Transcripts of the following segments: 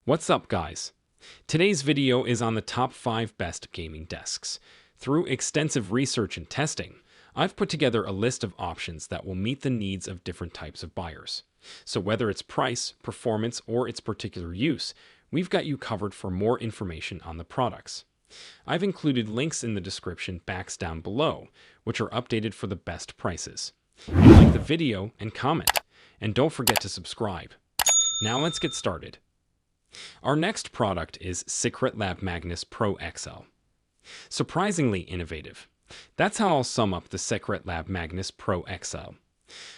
What's up, guys? Today's video is on the top 5 best gaming desks. Through extensive research and testing, I've put together a list of options that will meet the needs of different types of buyers. So whether it's price, performance, or its particular use, we've got you covered for more information on the products. I've included links in the description box down below, which are updated for the best prices. Like the video and comment, and don't forget to subscribe. Now let's get started. Our next product is Secretlab Magnus Pro XL. Surprisingly innovative. That's how I'll sum up the Secretlab Magnus Pro XL.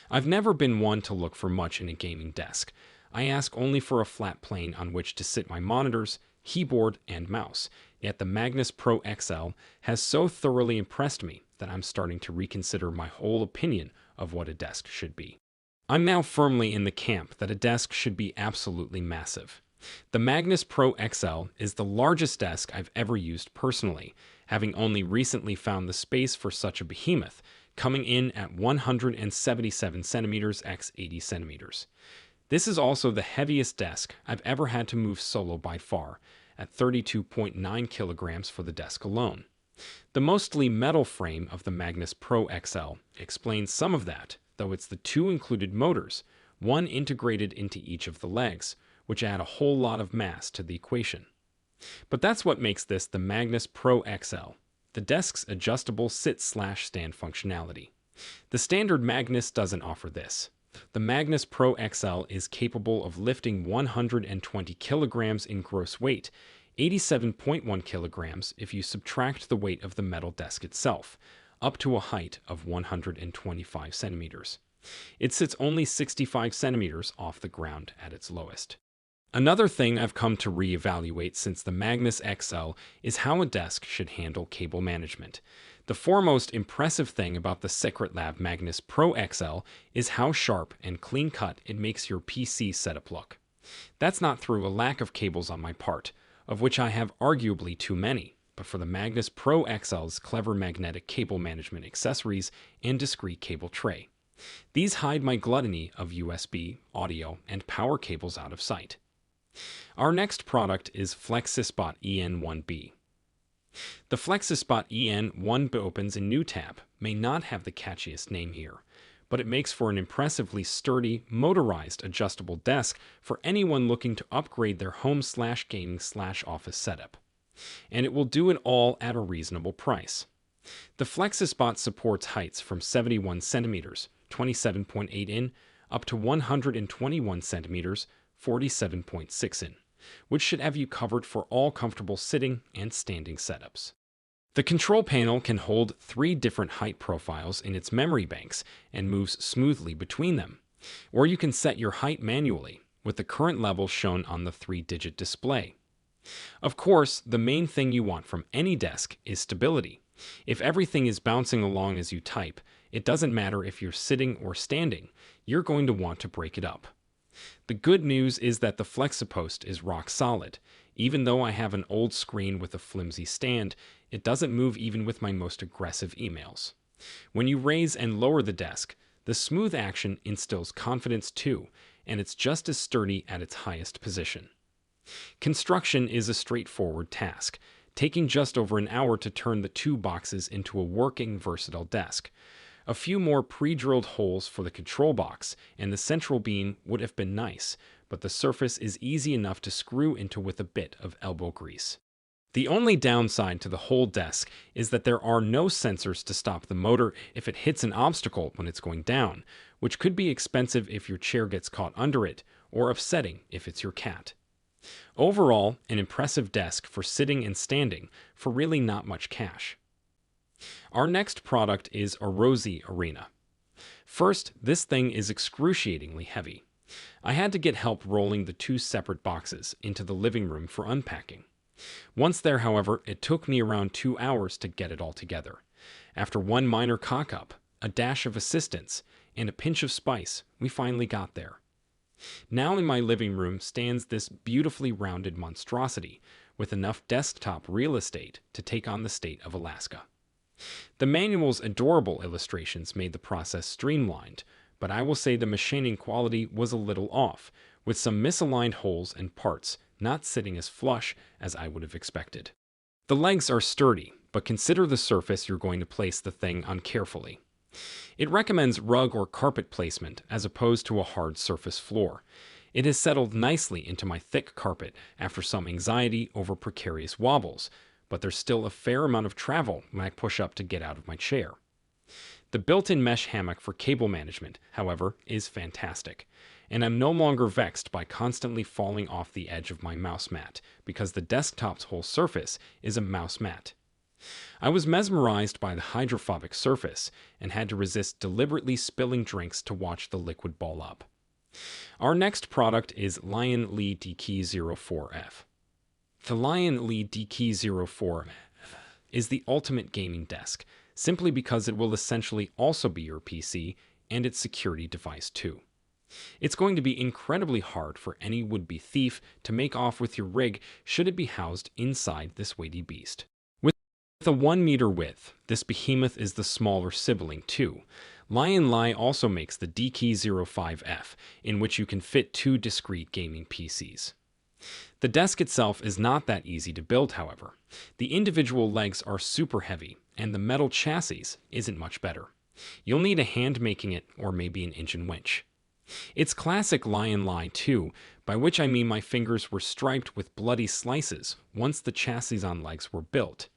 I've never been one to look for much in a gaming desk. I ask only for a flat plane on which to sit my monitors, keyboard, and mouse. Yet the Magnus Pro XL has so thoroughly impressed me that I'm starting to reconsider my whole opinion of what a desk should be. I'm now firmly in the camp that a desk should be absolutely massive. The Magnus Pro XL is the largest desk I've ever used personally, having only recently found the space for such a behemoth, coming in at 177 centimeters x 80 centimeters. This is also the heaviest desk I've ever had to move solo by far, at 32.9 kilograms for the desk alone. The mostly metal frame of the Magnus Pro XL explains some of that, though it's the two included motors, one integrated into each of the legs, which add a whole lot of mass to the equation. But that's what makes this the Magnus Pro XL, the desk's adjustable sit/stand functionality. The standard Magnus doesn't offer this. The Magnus Pro XL is capable of lifting 120 kilograms in gross weight, 87.1 kilograms if you subtract the weight of the metal desk itself, up to a height of 125 centimeters. It sits only 65 centimeters off the ground at its lowest. Another thing I've come to reevaluate since the Magnus XL is how a desk should handle cable management. The foremost impressive thing about the Secretlab Magnus Pro XL is how sharp and clean-cut it makes your PC setup look. That's not through a lack of cables on my part, of which I have arguably too many, but for the Magnus Pro XL's clever magnetic cable management accessories and discrete cable tray. These hide my gluttony of USB, audio, and power cables out of sight. Our next product is FlexiSpot EN1B. The FlexiSpot EN1B opens a new tab, may not have the catchiest name here, but it makes for an impressively sturdy, motorized adjustable desk for anyone looking to upgrade their home/gaming/office setup. And it will do it all at a reasonable price. The FlexiSpot supports heights from 71 centimeters, 27.8 in, up to 121 centimeters, 47.6 in, which should have you covered for all comfortable sitting and standing setups. The control panel can hold 3 different height profiles in its memory banks and moves smoothly between them. Or you can set your height manually, with the current level shown on the 3-digit display. Of course, the main thing you want from any desk is stability. If everything is bouncing along as you type, it doesn't matter if you're sitting or standing, you're going to want to break it up. The good news is that the FlexiPost is rock solid. Even though I have an old screen with a flimsy stand, it doesn't move even with my most aggressive emails. When you raise and lower the desk, the smooth action instills confidence too, and it's just as sturdy at its highest position. Construction is a straightforward task, taking just over an hour to turn the 2 boxes into a working, versatile desk. A few more pre-drilled holes for the control box and the central beam would have been nice, but the surface is easy enough to screw into with a bit of elbow grease. The only downside to the whole desk is that there are no sensors to stop the motor if it hits an obstacle when it's going down, which could be expensive if your chair gets caught under it, or upsetting if it's your cat. Overall, an impressive desk for sitting and standing for really not much cash. Our next product is a Rosie Arena. First, this thing is excruciatingly heavy. I had to get help rolling the 2 separate boxes into the living room for unpacking. Once there, however, it took me around 2 hours to get it all together. After one minor cock-up, a dash of assistance, and a pinch of spice, we finally got there. Now in my living room stands this beautifully rounded monstrosity, with enough desktop real estate to take on the state of Alaska. The manual's adorable illustrations made the process streamlined, but I will say the machining quality was a little off, with some misaligned holes and parts not sitting as flush as I would have expected. The legs are sturdy, but consider the surface you're going to place the thing on carefully. It recommends rug or carpet placement as opposed to a hard surface floor. It has settled nicely into my thick carpet after some anxiety over precarious wobbles, but there's still a fair amount of travel when I push up to get out of my chair. The built-in mesh hammock for cable management, however, is fantastic, and I'm no longer vexed by constantly falling off the edge of my mouse mat because the desktop's whole surface is a mouse mat. I was mesmerized by the hydrophobic surface and had to resist deliberately spilling drinks to watch the liquid ball up. Our next product is Lion Li DK04F. The Lion Li DK04F is the ultimate gaming desk, simply because it will essentially also be your PC and its security device too. It's going to be incredibly hard for any would-be thief to make off with your rig should it be housed inside this weighty beast. With a 1 meter width, this behemoth is the smaller sibling too. Lion Li also makes the DK05F, in which you can fit 2 discrete gaming PCs. The desk itself is not that easy to build, however. The individual legs are super heavy, and the metal chassis isn't much better. You'll need a hand making it or maybe an engine winch. It's classic Lion Li too, by which I mean my fingers were striped with bloody slices once the chassis on legs were built.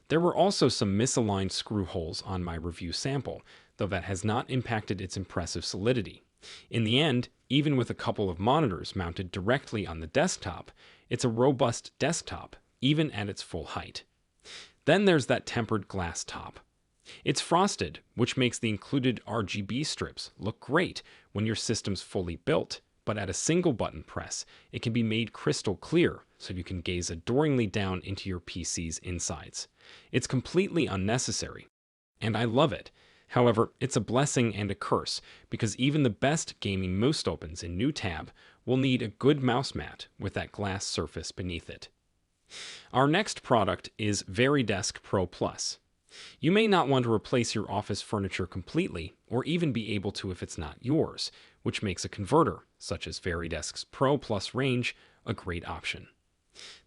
There were also some misaligned screw holes on my review sample, though that has not impacted its impressive solidity. In the end, even with a couple of monitors mounted directly on the desktop, it's a robust desktop, even at its full height. Then there's that tempered glass top. It's frosted, which makes the included RGB strips look great when your system's fully built, but at a single button press, it can be made crystal clear so you can gaze adoringly down into your PC's insides. It's completely unnecessary, and I love it. However, it's a blessing and a curse, because even the best gaming mouse opens in new tab will need a good mouse mat with that glass surface beneath it. Our next product is VariDesk Pro Plus. You may not want to replace your office furniture completely, or even be able to if it's not yours, which makes a converter, such as VariDesk's Pro Plus range, a great option.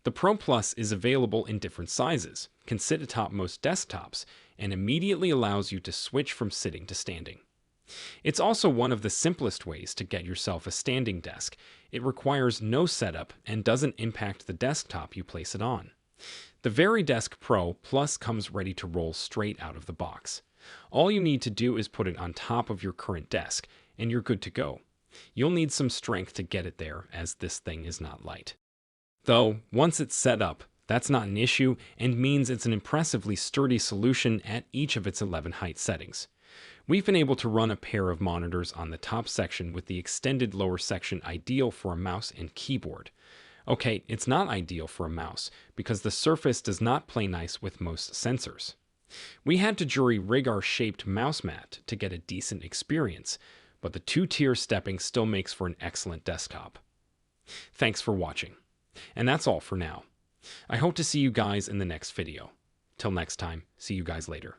The Pro Plus is available in different sizes, can sit atop most desktops, and immediately allows you to switch from sitting to standing. It's also one of the simplest ways to get yourself a standing desk. It requires no setup and doesn't impact the desktop you place it on. The VariDesk Pro Plus comes ready to roll straight out of the box. All you need to do is put it on top of your current desk, and you're good to go. You'll need some strength to get it there, as this thing is not light. Though, once it's set up, that's not an issue and means it's an impressively sturdy solution at each of its 11 height settings. We've been able to run a pair of monitors on the top section with the extended lower section ideal for a mouse and keyboard. Okay, it's not ideal for a mouse because the surface does not play nice with most sensors. We had to jury rig our shaped mouse mat to get a decent experience, but the 2-tier stepping still makes for an excellent desktop. Thanks for watching. And that's all for now. I hope to see you guys in the next video. Till next time, see you guys later.